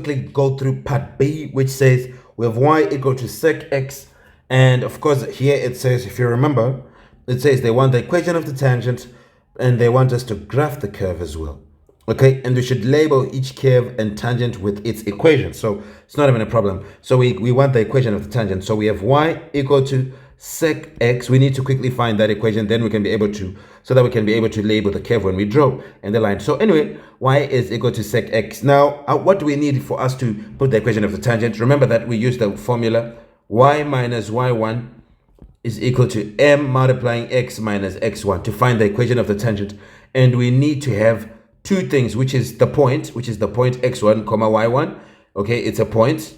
quickly go through part B, which says we have y equal to sec x. And of course, here it says, if you remember, it says they want the equation of the tangent and they want us to graph the curve as well. Okay, and we should label each curve and tangent with its equation. So it's not even a problem. So we want the equation of the tangent. So we have y equal to sec x. We need to quickly find that equation, then we can be able to, so that we can be able to label the curve when we draw and the line. So anyway, y is equal to sec x. Now, what do we need for us to put the equation of the tangent? Remember that we use the formula y minus y1 is equal to m multiplying x minus x1 to find the equation of the tangent. And we need to have two things, which is the point x1 comma y1. Okay, it's a point.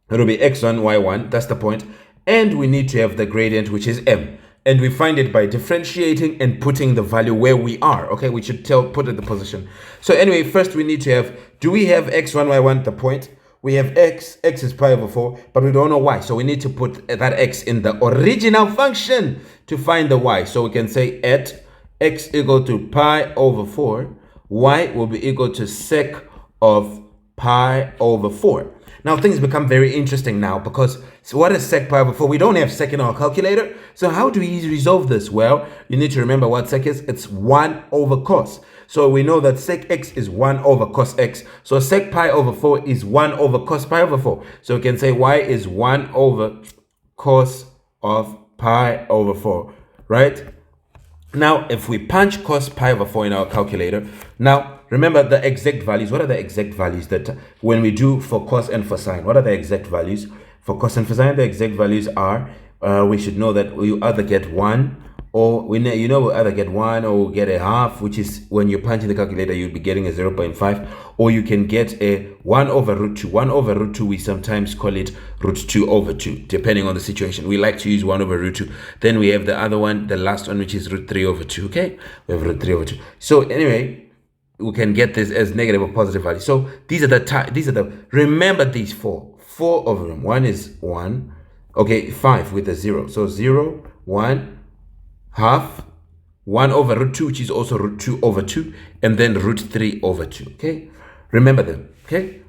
It'll be x1 y1, that's the point. And we need to have the gradient, which is m. And we find it by differentiating and putting the value where we are. Okay, we should put it the position. So anyway, first we need to have, do we have x1 y1, the point? We have x is pi over 4, but we don't know y. So we need to put that x in the original function to find the y. So we can say at x equal to pi over 4, y will be equal to sec of pi over 4. Now things become very interesting now, because so what is sec pi over 4? We don't have sec in our calculator. So how do we resolve this? Well, you need to remember what sec is. It's 1 over cos. So we know that sec x is 1 over cos x. So sec pi over 4 is 1 over cos pi over 4. So we can say y is 1 over cos of pi over 4, right? Now, if we punch cos pi over 4 in our calculator, now remember the exact values. What are the exact values that when we do for cos and for sine? What are the exact values? For cos and for sine, the exact values are, we should know that we either get 1 or we either get 1 or get a half, which is when you punch in the calculator, you'll be getting a 0.5, or you can get a 1 over root 2. 1 over root 2, we sometimes call it root 2 over 2, depending on the situation. We like to use 1 over root 2. Then we have the other one, the last one, which is root 3 over 2, okay? We have root 3 over 2. So anyway, we can get this as negative or positive value. So these are the, remember these four of them. One is 1, okay, 5 with a 0. So 0, 1, half, 1 over root 2, which is also root 2 over 2, and then root 3 over 2, okay? Remember them, okay?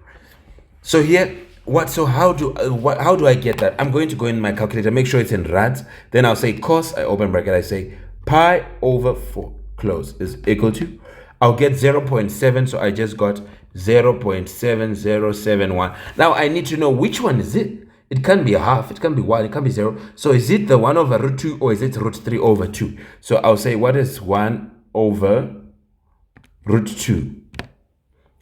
So here, how do I get that? I'm going to go in my calculator, make sure it's in rads. Then I'll say cos, I open bracket, I say pi over 4, close, is equal to, I'll get 0.7, so I just got 0.7071. Now I need to know which one is it. It can be a half, it can be 1, it can be 0. So is it the 1 over root 2 or is it root 3 over 2? So I'll say, what is 1 over root 2?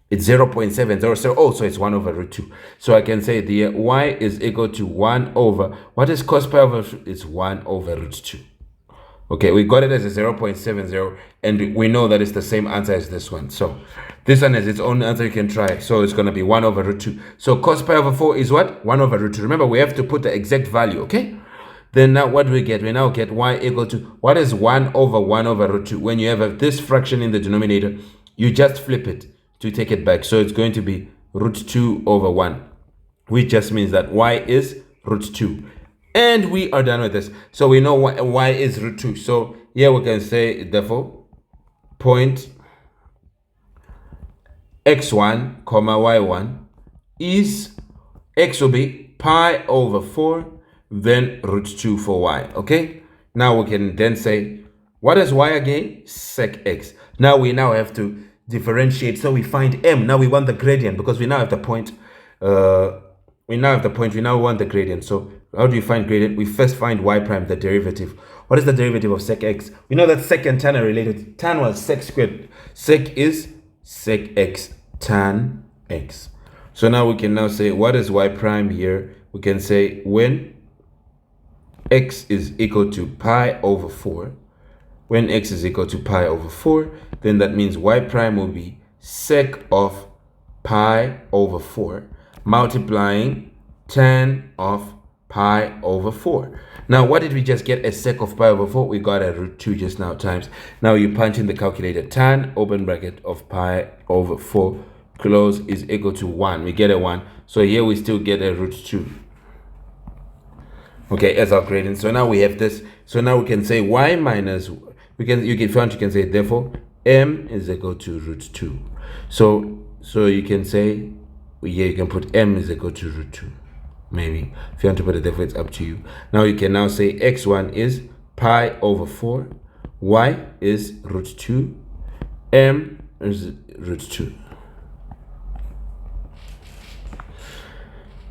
It's 0.707. Oh, so it's 1 over root 2. So I can say the y is equal to 1 over, what is cos pi over? It's 1 over root 2. Okay, we got it as a 0.70, and we know that it's the same answer as this one. So this one has its own answer, you can try. So it's going to be 1 over root 2. So cos pi over 4 is what? 1 over root 2. Remember, we have to put the exact value, okay? Then now what do we get? We now get y equal to, what is 1 over root 2? When you have this fraction in the denominator, you just flip it to take it back. So it's going to be root 2 over 1, which just means that y is root 2. And we are done with this. So we know y is root 2. So here we can say, therefore, point x1 comma y1 is, x will be pi over 4, then root 2 for y. Okay? Now we can then say, what is y again? Sec x. Now we have to differentiate. So we find m. Now we want the gradient because we now have the point. We now want the gradient. So how do you find gradient? We first find y prime, the derivative. What is the derivative of sec x? We know that sec and tan are related. Tan was sec squared. Sec is sec x, tan x. So now we can now say, what is y prime here? We can say when x is equal to pi over 4, when x is equal to pi over 4, then that means y prime will be sec of pi over 4 multiplying tan of pi over 4. Now, what did we just get? A sec of pi over 4. We got a root 2 just now times. Now you punch in the calculator. Tan, open bracket, of pi over 4, close, is equal to 1. We get a 1. So here we still get a root 2. Okay, as our gradient. So now we have this. So now we can say y minus, you can say, therefore, m is equal to root 2. So you can say Yeah, you can put m is equal to root 2. Maybe if you want to put it there, it's up to you. Now you can now say x1 is pi over 4, y is root 2, m is root 2.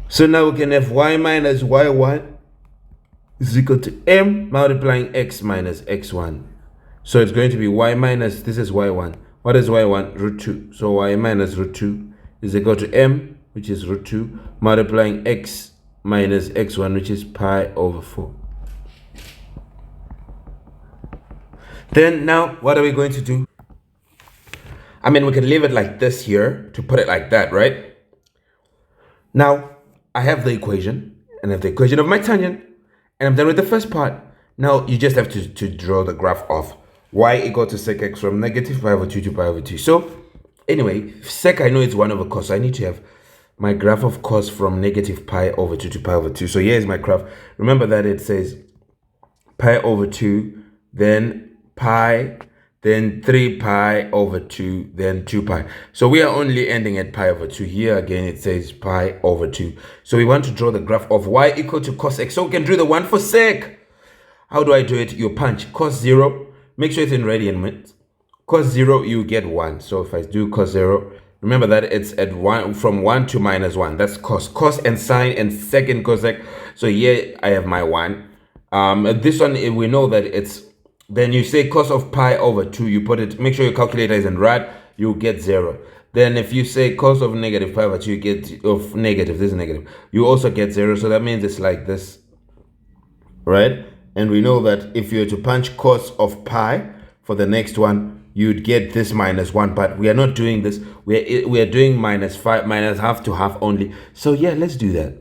So now we can have y minus y1 is equal to m multiplying x minus x1. So it's going to be y minus, this is y1. What is y1? Root 2. So y minus root 2 is equal to m, which is root 2, multiplying x minus x1, which is pi over 4. Then now, what are we going to do? I mean, we can leave it like this here to put it like that, right? Now, I have the equation, and I have the equation of my tangent, and I'm done with the first part. Now, you just have to draw the graph of y equal to sec x from negative pi over 2 to pi over 2. So, anyway, sec I know it's 1 over cos, so I need to have my graph of cos from negative pi over 2 to pi over 2. So here's my graph. Remember that it says pi over 2, then pi, then 3 pi over 2, then 2 pi. So we are only ending at pi over 2. Here again it says pi over 2. So we want to draw the graph of y equal to cos x. So we can do the one for sec. How do I do it? You punch cos 0. Make sure it's in radian minutes. Cos 0, you get 1. So if I do cos 0, remember that it's at 1 from 1 to minus 1. That's cos. Cos and sine and second cosec. So here I have my 1. This one, we know that it's, then you say cos of pi over 2. You put it, make sure your calculator is in rad. You get 0. Then if you say cos of negative pi over 2, you get of negative. This is negative. You also get 0. So that means it's like this. Right? And we know that if you were to punch cos of pi for the next one, you'd get this minus 1, but we are not doing this. We are doing minus 5, minus half to half only. So yeah, let's do that.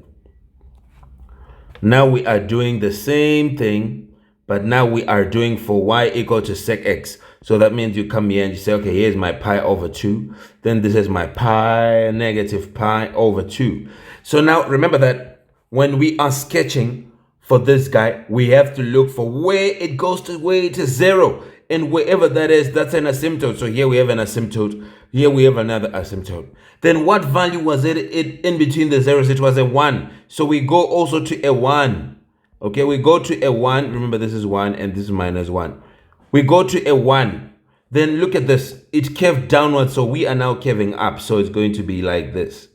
Now we are doing the same thing, but now we are doing for y equal to sec x. So that means you come here and you say, okay, here's my pi over 2. Then this is my pi, negative pi over 2. So now remember that when we are sketching for this guy, we have to look for where it goes to, where it is 0. And wherever that is, that's an asymptote. So here we have an asymptote. Here we have another asymptote. Then what value was it in between the zeros? It was a 1. So we go also to a 1. Okay, we go to a 1. Remember, this is 1 and this is minus 1. We go to a 1. Then look at this. It curved downwards. So we are now curving up. So it's going to be like this.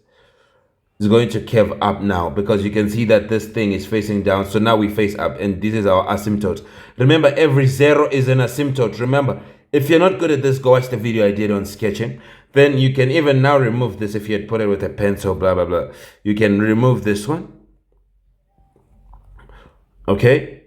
It's going to curve up now because you can see that this thing is facing down. So now we face up and this is our asymptote. Remember, every 0 is an asymptote. Remember, if you're not good at this, go watch the video I did on sketching. Then you can even now remove this if you had put it with a pencil, blah, blah, blah. You can remove this one. Okay.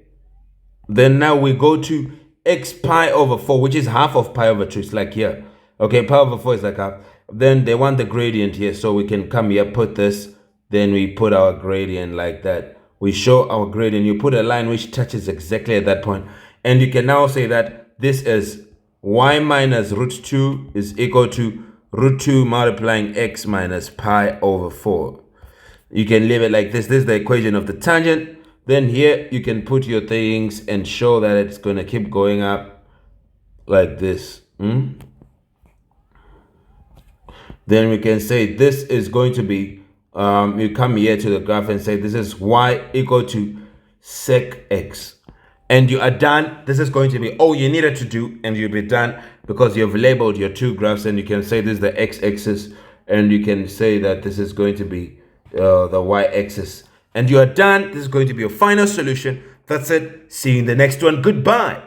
Then now we go to x pi over 4, which is half of pi over 2. It's like here. Okay, pi over 4 is like half. Then they want the gradient here, so we can come here, put this, then we put our gradient like that. We show our gradient. You put a line which touches exactly at that point. And you can now say that this is y minus root 2 is equal to root 2 multiplying x minus pi over 4. You can leave it like this. This is the equation of the tangent. Then here you can put your things and show that it's going to keep going up like this. Then we can say this is going to be, you come here to the graph and say this is y equal to sec x. And you are done. This is going to be all you needed to do, and you'll be done because you've labeled your two graphs, and you can say this is the x-axis, and you can say that this is going to be the y-axis. And you are done. This is going to be your final solution. That's it. See you in the next one. Goodbye.